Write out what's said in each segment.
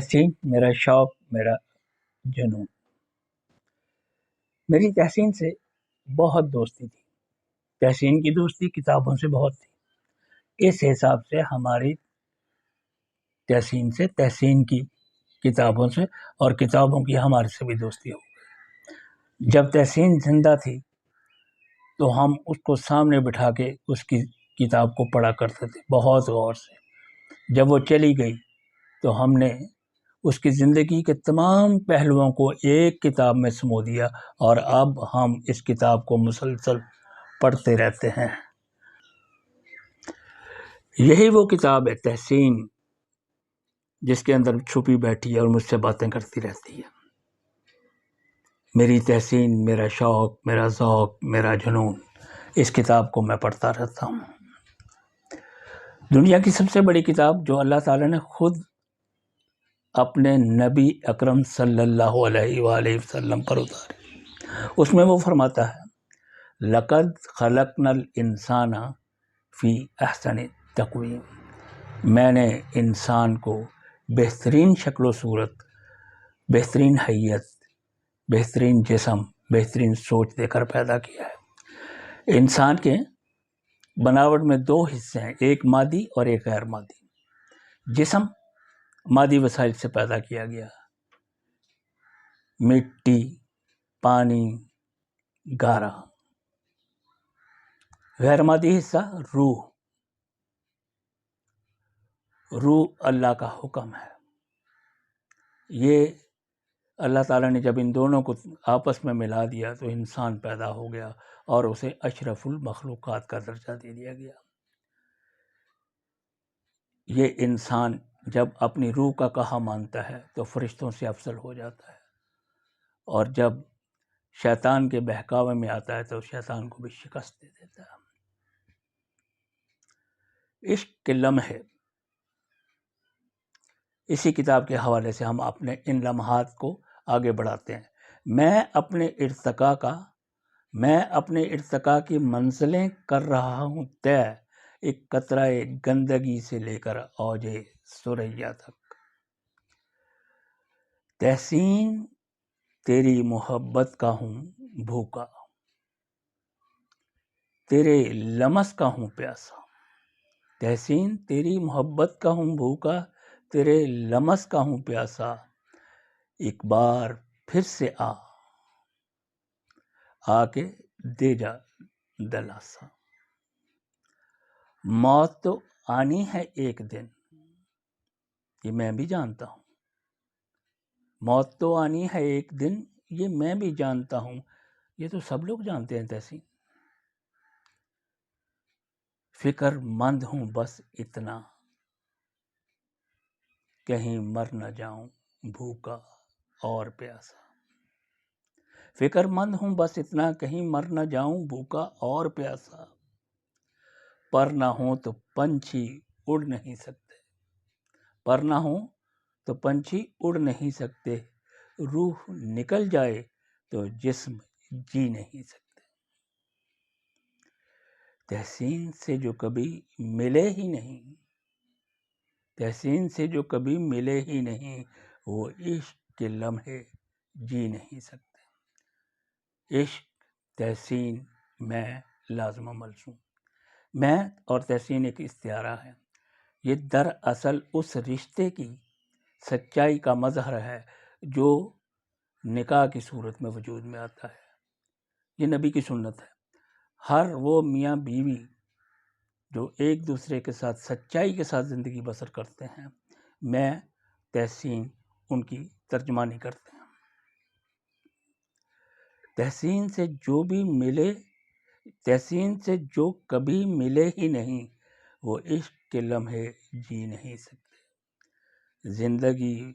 تحسین میرا شوق میرا جنون. میری تحسین سے بہت دوستی تھی. تحسین کی دوستی کتابوں سے بہت تھی. اس حساب سے ہماری تحسین کی کتابوں سے اور کتابوں کی ہمارے سے بھی دوستی ہو گئی. جب تحسین زندہ تھی تو ہم اس کو سامنے بٹھا کے اس کی کتاب کو پڑھا کرتے تھے بہت غور سے. جب وہ چلی گئی تو ہم نے اس کی زندگی کے تمام پہلوؤں کو ایک کتاب میں سمو دیا اور اب ہم اس کتاب کو مسلسل پڑھتے رہتے ہیں. یہی وہ کتاب ہے تحسین جس کے اندر چھپی بیٹھی ہے اور مجھ سے باتیں کرتی رہتی ہے. میری تحسین میرا شوق میرا ذوق میرا جنون. اس کتاب کو میں پڑھتا رہتا ہوں. دنیا کی سب سے بڑی کتاب جو اللہ تعالیٰ نے خود اپنے نبی اکرم صلی اللہ علیہ وآلہ وسلم پر اتاری. اس میں وہ فرماتا ہے لقد خلقنا الانسان فی احسن تقویم. میں نے انسان کو بہترین شکل و صورت، بہترین حیت، بہترین جسم، بہترین سوچ دے کر پیدا کیا ہے. انسان کے بناوٹ میں دو حصے ہیں، ایک مادی اور ایک غیر مادی. جسم مادی وسائل سے پیدا کیا گیا، مٹی، پانی، گارا. غیر مادی حصہ روح اللہ کا حکم ہے. یہ اللہ تعالیٰ نے جب ان دونوں کو آپس میں ملا دیا تو انسان پیدا ہو گیا اور اسے اشرف المخلوقات کا درجہ دے دیا گیا. یہ انسان جب اپنی روح کا کہا مانتا ہے تو فرشتوں سے افضل ہو جاتا ہے، اور جب شیطان کے بہکاوے میں آتا ہے تو شیطان کو بھی شکست دے دیتا ہے. عشق کے لمحے، اسی کتاب کے حوالے سے ہم اپنے ان لمحات کو آگے بڑھاتے ہیں. میں اپنے ارتقاء کی منزلیں کر رہا ہوں طے، ایک قطرہ گندگی سے لے کر اوج ثریا تک. تحسین تیری محبت کا ہوں بھوکا، تیرے لمس کا ہوں پیاسا. تحسین تیری محبت کا ہوں بھوکا، تیرے لمس کا ہوں پیاسا. ایک بار پھر سے آ کے دے جا دلاسا. موت تو آنی ہے ایک دن، یہ میں بھی جانتا ہوں. موت تو آنی ہے ایک دن، یہ میں بھی جانتا ہوں. یہ تو سب لوگ جانتے ہیں تحسین. فکر مند ہوں بس اتنا، کہیں مر نہ جاؤں بھوکا اور پیاسا. فکر مند ہوں بس اتنا، کہیں مر نہ جاؤں بھوکا اور پیاسا. پر نہ ہوں تو پنچھی اڑ نہیں سکتے، پر نہ ہوں تو پنچھی اڑ نہیں سکتے. روح نکل جائے تو جسم جی نہیں سکتے. تحسین سے جو کبھی ملے ہی نہیں، تحسین سے جو کبھی ملے ہی نہیں، وہ عشق کے لمحے جی نہیں سکتے. عشق، تحسین، میں لازم و ملزوم. میں اور تحسین ایک استعارہ ہے. یہ دراصل اس رشتے کی سچائی کا مظہر ہے جو نکاح کی صورت میں وجود میں آتا ہے. یہ نبی کی سنت ہے. ہر وہ میاں بیوی جو ایک دوسرے کے ساتھ سچائی کے ساتھ زندگی بسر کرتے ہیں، میں تحسین ان کی ترجمانی کرتے ہیں. تحسین سے جو کبھی ملے ہی نہیں، وہ عشق کے لمحے جی نہیں سکتے. زندگی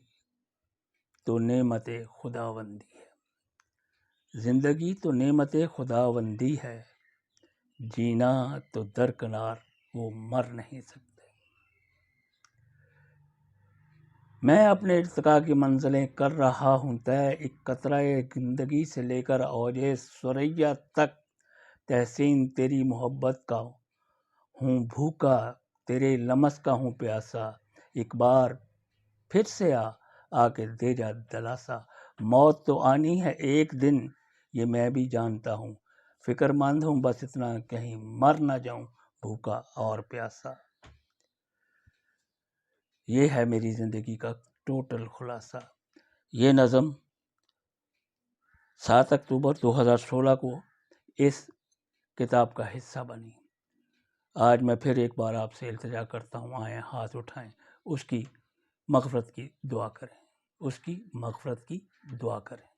تو نعمت خداوندی ہے، زندگی تو نعمت خداوندی ہے. جینا تو درکنار وہ مر نہیں سکتے. میں اپنے ارتقاء کی منزلیں کر رہا ہوں طے، ایک قطرہ گندگی سے لے کر اوج ثریا تک. تحسین تیری محبت کا ہوں بھوکا، تیرے لمس کا ہوں پیاسا. ایک بار پھر سے آ کے دے جا دلاسا، موت تو آنی ہے ایک دن یہ میں بھی جانتا ہوں، فکر مند ہوں بس اتنا کہیں مر نہ جاؤں بھوکا اور پیاسا۔ یہ ہے میری زندگی کا ٹوٹل خلاصہ۔ یہ نظم 7 اکتوبر 2016 کو اس کتاب کا حصہ بنی۔ آج میں پھر ایک بار آپ سے التجا کرتا ہوں، آئیں ہاتھ اٹھائیں، اس کی مغفرت کی دعا کریں، اس کی مغفرت کی دعا کریں۔